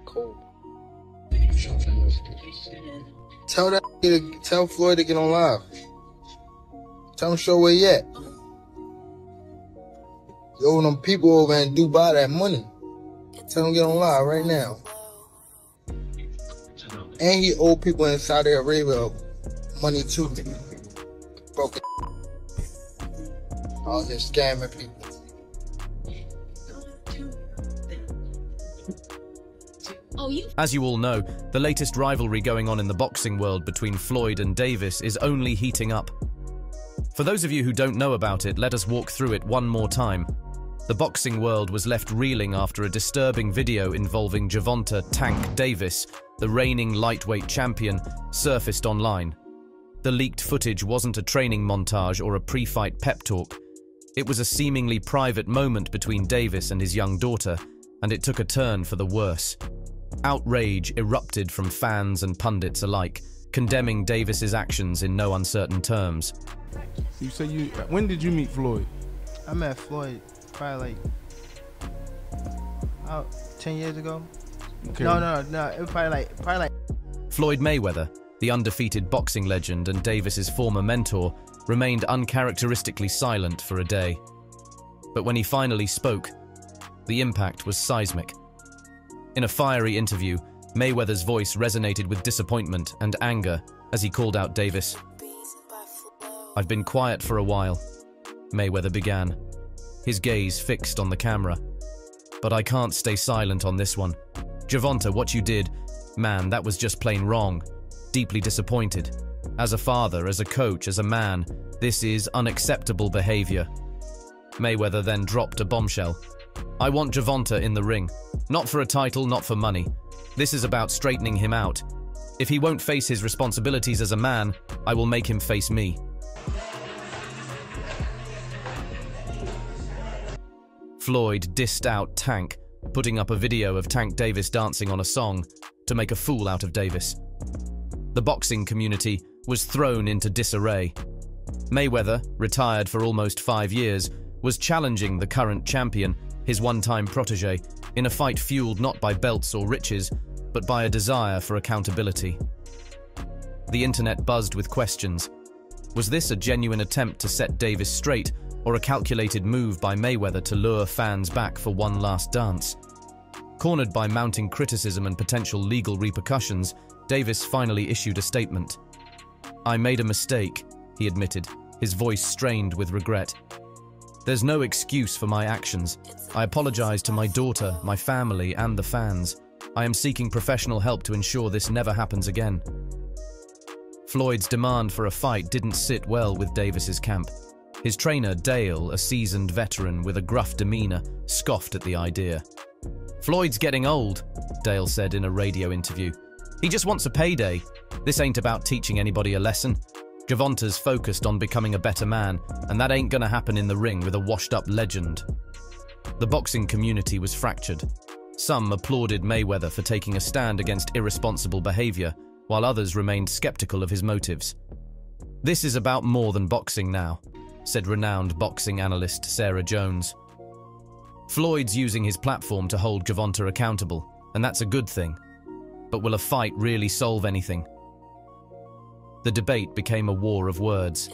Cool. Tell Floyd to get on live. Tell him show where he at. You owe them people over in Dubai that money. Tell him get on live right now. And he owe people in Saudi Arabia money too. Broken. All this scamming people. As you all know, the latest rivalry going on in the boxing world between Floyd and Davis is only heating up. For those of you who don't know about it, let us walk through it one more time. The boxing world was left reeling after a disturbing video involving Gervonta "Tank" Davis, the reigning lightweight champion, surfaced online. The leaked footage wasn't a training montage or a pre-fight pep talk. It was a seemingly private moment between Davis and his young daughter, and it took a turn for the worse. Outrage erupted from fans and pundits alike, condemning Davis's actions in no uncertain terms. You say when did you meet Floyd? I met Floyd probably like 10 years ago. Okay. No, it was probably like. Floyd Mayweather, the undefeated boxing legend and Davis's former mentor, remained uncharacteristically silent for a day. But when he finally spoke, the impact was seismic. In a fiery interview, Mayweather's voice resonated with disappointment and anger as he called out Davis. "I've been quiet for a while," Mayweather began, his gaze fixed on the camera. "But I can't stay silent on this one. Gervonta, what you did, man, that was just plain wrong. Deeply disappointed. As a father, as a coach, as a man, this is unacceptable behavior." Mayweather then dropped a bombshell. "I want Gervonta in the ring. Not for a title, not for money. This is about straightening him out. If he won't face his responsibilities as a man, I will make him face me." Floyd dissed out Tank, putting up a video of Tank Davis dancing on a song to make a fool out of Davis. The boxing community was thrown into disarray. Mayweather, retired for almost 5 years, was challenging the current champion, his one-time protege, in a fight fueled not by belts or riches, but by a desire for accountability. The internet buzzed with questions. Was this a genuine attempt to set Davis straight, or a calculated move by Mayweather to lure fans back for one last dance? Cornered by mounting criticism and potential legal repercussions, Davis finally issued a statement. "I made a mistake," he admitted, his voice strained with regret. "There's no excuse for my actions. I apologize to my daughter, my family, and the fans. I am seeking professional help to ensure this never happens again." Floyd's demand for a fight didn't sit well with Davis's camp. His trainer, Dale, a seasoned veteran with a gruff demeanor, scoffed at the idea. "Floyd's getting old," Dale said in a radio interview. "He just wants a payday. This ain't about teaching anybody a lesson. Gervonta's focused on becoming a better man, and that ain't gonna happen in the ring with a washed-up legend." The boxing community was fractured. Some applauded Mayweather for taking a stand against irresponsible behavior, while others remained skeptical of his motives. "This is about more than boxing now," said renowned boxing analyst Sarah Jones. "Floyd's using his platform to hold Gervonta accountable, and that's a good thing. But will a fight really solve anything?" The debate became a war of words.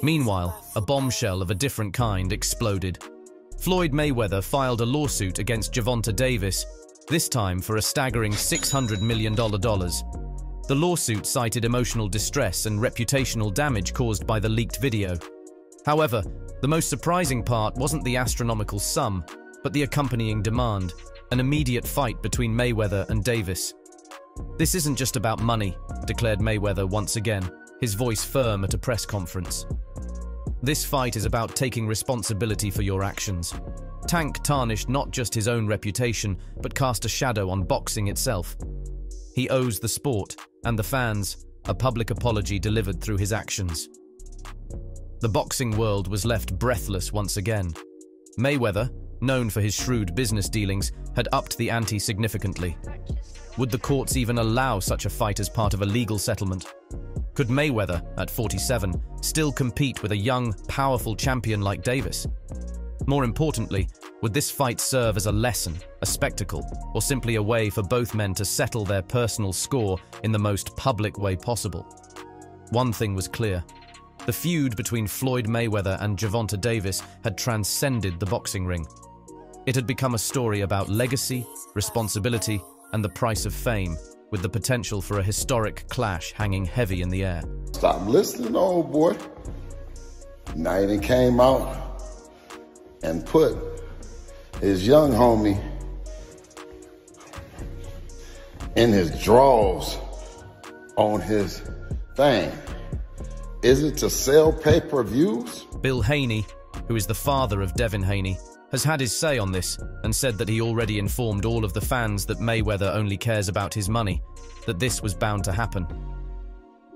Meanwhile, a bombshell of a different kind exploded. Floyd Mayweather filed a lawsuit against Gervonta Davis, this time for a staggering $600 million. The lawsuit cited emotional distress and reputational damage caused by the leaked video. However, the most surprising part wasn't the astronomical sum, but the accompanying demand, an immediate fight between Mayweather and Davis. "This isn't just about money," declared Mayweather once again, his voice firm at a press conference. "This fight is about taking responsibility for your actions." Tank tarnished not just his own reputation, but cast a shadow on boxing itself. He owes the sport, and the fans, a public apology delivered through his actions. The boxing world was left breathless once again. Mayweather, known for his shrewd business dealings, had upped the ante significantly. Would the courts even allow such a fight as part of a legal settlement? Could Mayweather, at 47, still compete with a young, powerful champion like Davis? More importantly, Would this fight serve as a lesson, a spectacle, or simply a way for both men to settle their personal score in the most public way possible? One thing was clear. The feud between Floyd Mayweather and Gervonta Davis had transcended the boxing ring. It had become a story about legacy, responsibility, and the price of fame, with the potential for a historic clash hanging heavy in the air. Stop listening, old boy. Now he came out and put his young homie in his drawers on his thing. Is it to sell pay-per-views? Bill Haney, who is the father of Devin Haney, has had his say on this and said that he already informed all of the fans that Mayweather only cares about his money, that this was bound to happen.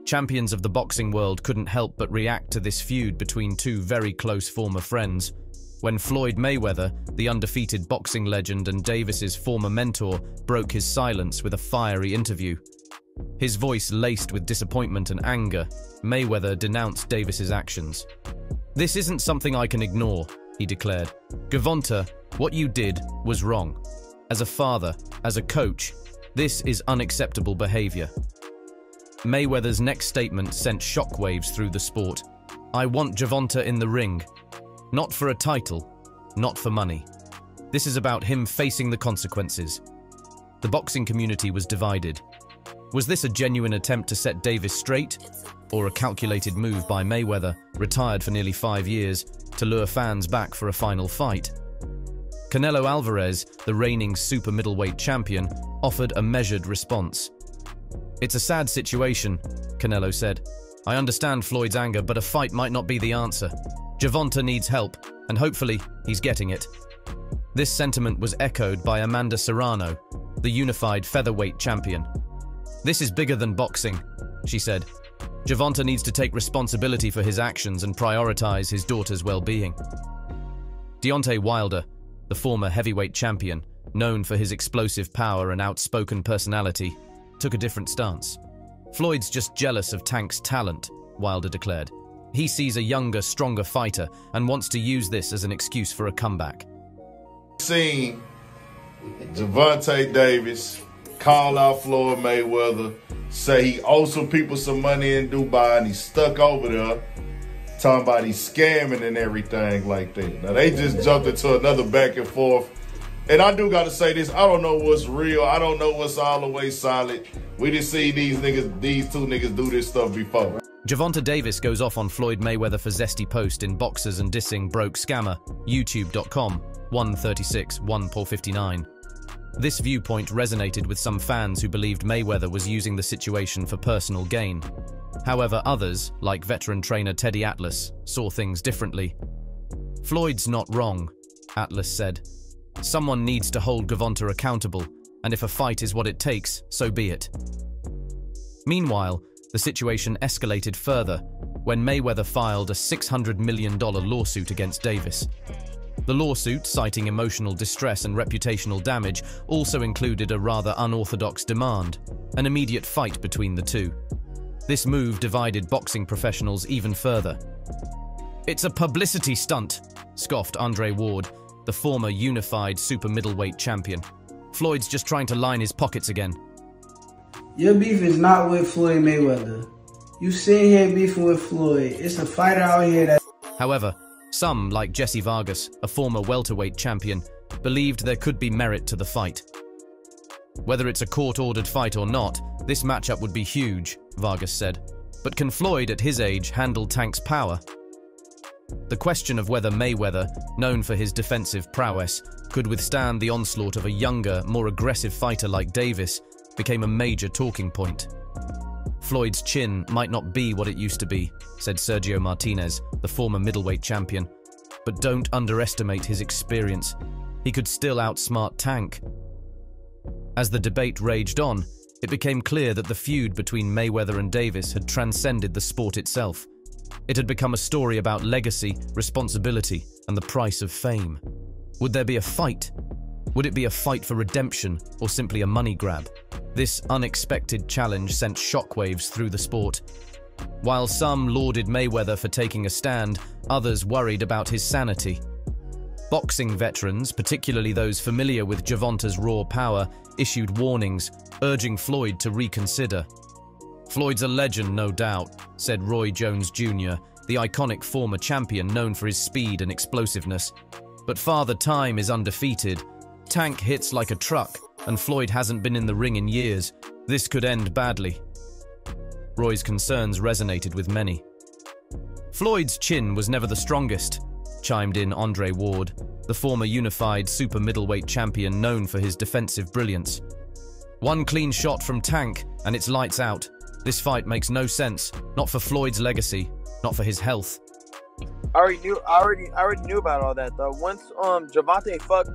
Champions of the boxing world couldn't help but react to this feud between two very close former friends. When Floyd Mayweather, the undefeated boxing legend and Davis's former mentor, broke his silence with a fiery interview. His voice laced with disappointment and anger, Mayweather denounced Davis's actions. "This isn't something I can ignore," he declared. "Gervonta, what you did was wrong. As a father, as a coach, this is unacceptable behavior." Mayweather's next statement sent shockwaves through the sport. "I want Gervonta in the ring. Not for a title, not for money. This is about him facing the consequences." The boxing community was divided. Was this a genuine attempt to set Davis straight, or a calculated move by Mayweather, retired for nearly 5 years, to lure fans back for a final fight? Canelo Alvarez, the reigning super middleweight champion, offered a measured response. "It's a sad situation," Canelo said. "I understand Floyd's anger, but a fight might not be the answer. Gervonta needs help, and hopefully he's getting it." This sentiment was echoed by Amanda Serrano, the unified featherweight champion. "This is bigger than boxing," she said. "Gervonta needs to take responsibility for his actions and prioritize his daughter's well-being." Deontay Wilder, the former heavyweight champion, known for his explosive power and outspoken personality, took a different stance. "Floyd's just jealous of Tank's talent," Wilder declared. "He sees a younger, stronger fighter and wants to use this as an excuse for a comeback." Seen Gervonta Davis call out Floyd Mayweather, say he owes some people some money in Dubai and he's stuck over there, talking about he's scamming and everything like that. Now they just jumped into another back and forth. And I do got to say this, I don't know what's real. I don't know what's all the way solid. We just see these two niggas do this stuff before. Gervonta Davis goes off on Floyd Mayweather for zesty post in Boxers and Dissing Broke Scammer, youtube.com, 136, 1:59. This viewpoint resonated with some fans who believed Mayweather was using the situation for personal gain. However, others, like veteran trainer Teddy Atlas, saw things differently. "Floyd's not wrong," Atlas said. "Someone needs to hold Gervonta accountable, and if a fight is what it takes, so be it." Meanwhile, the situation escalated further when Mayweather filed a $600 million lawsuit against Davis. The lawsuit, citing emotional distress and reputational damage, also included a rather unorthodox demand: an immediate fight between the two. This move divided boxing professionals even further. "It's a publicity stunt," scoffed Andre Ward, the former unified super middleweight champion. "Floyd's just trying to line his pockets again." Your beef is not with Floyd Mayweather. You sitting here beefing with Floyd. It's a fighter out here that... However, some, like Jesse Vargas, a former welterweight champion, believed there could be merit to the fight. "Whether it's a court-ordered fight or not, this matchup would be huge," Vargas said. "But can Floyd, at his age, handle Tank's power?" The question of whether Mayweather, known for his defensive prowess, could withstand the onslaught of a younger, more aggressive fighter like Davis became a major talking point. "Floyd's chin might not be what it used to be," said Sergio Martinez, the former middleweight champion. "But don't underestimate his experience. He could still outsmart Tank." As the debate raged on, it became clear that the feud between Mayweather and Davis had transcended the sport itself. It had become a story about legacy, responsibility, and the price of fame. Would there be a fight? Would it be a fight for redemption, or simply a money grab? This unexpected challenge sent shockwaves through the sport. While some lauded Mayweather for taking a stand, others worried about his sanity. Boxing veterans, particularly those familiar with Gervonta's raw power, issued warnings, urging Floyd to reconsider. "Floyd's a legend, no doubt," said Roy Jones Jr., the iconic former champion known for his speed and explosiveness. "But Father Time is undefeated. Tank hits like a truck, and Floyd hasn't been in the ring in years. This could end badly." Roy's concerns resonated with many. "Floyd's chin was never the strongest," chimed in Andre Ward, the former unified super middleweight champion known for his defensive brilliance. "One clean shot from Tank, and it's lights out. This fight makes no sense, not for Floyd's legacy, not for his health." I already knew about all that though. Once Gervonta fucked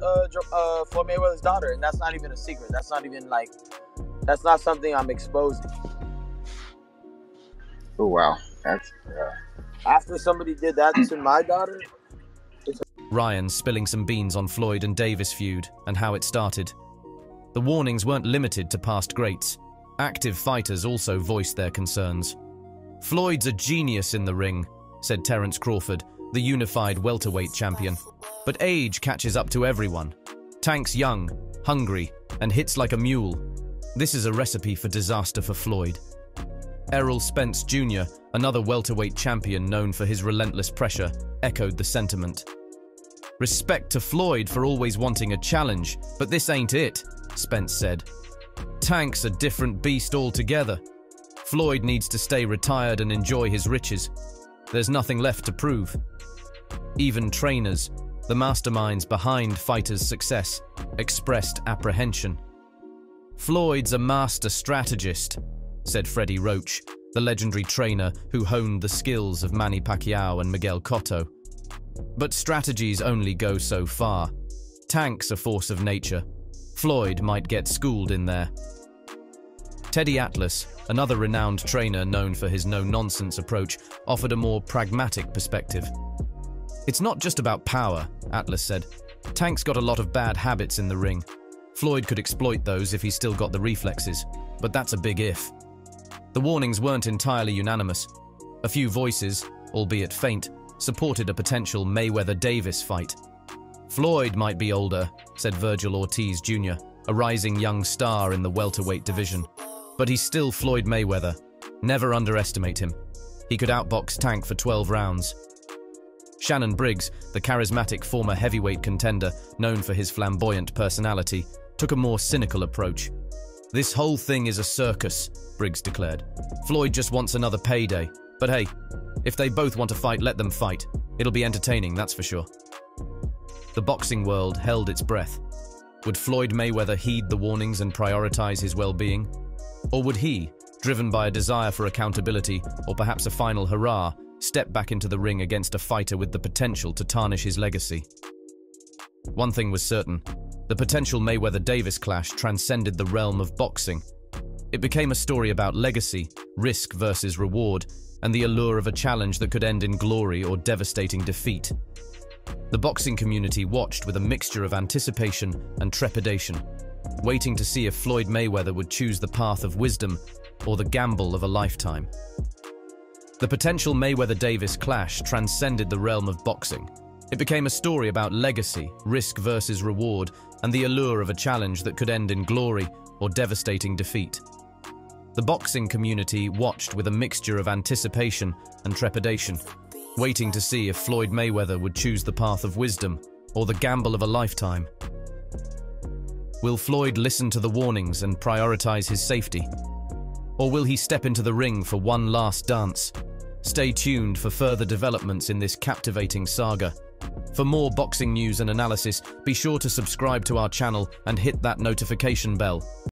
Floyd Mayweather's daughter, and that's not even a secret. That's not even like, that's not something I'm exposing. Oh wow, that's after somebody did that to my daughter. Ryan spilling some beans on Floyd and Davis feud and how it started. The warnings weren't limited to past greats. Active fighters also voiced their concerns. "Floyd's a genius in the ring," said Terence Crawford, the unified welterweight champion. "But age catches up to everyone. Tank's young, hungry, and hits like a mule. This is a recipe for disaster for Floyd." Errol Spence Jr., another welterweight champion known for his relentless pressure, echoed the sentiment. "Respect to Floyd for always wanting a challenge, but this ain't it," Spence said. "Tank's a different beast altogether. Floyd needs to stay retired and enjoy his riches. There's nothing left to prove." Even trainers, the masterminds behind fighters' success, expressed apprehension. "Floyd's a master strategist," said Freddie Roach, the legendary trainer who honed the skills of Manny Pacquiao and Miguel Cotto. "But strategies only go so far. Tank's a force of nature. Floyd might get schooled in there." Teddy Atlas, another renowned trainer known for his no-nonsense approach, offered a more pragmatic perspective. "It's not just about power," Atlas said. "Tank's got a lot of bad habits in the ring. Floyd could exploit those if he's still got the reflexes, but that's a big if." The warnings weren't entirely unanimous. A few voices, albeit faint, supported a potential Mayweather-Davis fight. "Floyd might be older," said Virgil Ortiz Jr., a rising young star in the welterweight division. "But he's still Floyd Mayweather. Never underestimate him. He could outbox Tank for 12 rounds. Shannon Briggs, the charismatic former heavyweight contender known for his flamboyant personality, took a more cynical approach. "This whole thing is a circus," Briggs declared. "Floyd just wants another payday. But hey, if they both want to fight, let them fight. It'll be entertaining, that's for sure." The boxing world held its breath. Would Floyd Mayweather heed the warnings and prioritize his well-being? Or would he, driven by a desire for accountability or perhaps a final hurrah, step back into the ring against a fighter with the potential to tarnish his legacy? One thing was certain. The potential Mayweather-Davis clash transcended the realm of boxing. It became a story about legacy, risk versus reward, and the allure of a challenge that could end in glory or devastating defeat. The boxing community watched with a mixture of anticipation and trepidation, waiting to see if Floyd Mayweather would choose the path of wisdom or the gamble of a lifetime. The potential Mayweather-Davis clash transcended the realm of boxing. It became a story about legacy, risk versus reward, and the allure of a challenge that could end in glory or devastating defeat. The boxing community watched with a mixture of anticipation and trepidation, waiting to see if Floyd Mayweather would choose the path of wisdom or the gamble of a lifetime. Will Floyd listen to the warnings and prioritize his safety? Or will he step into the ring for one last dance? Stay tuned for further developments in this captivating saga. For more boxing news and analysis, be sure to subscribe to our channel and hit that notification bell.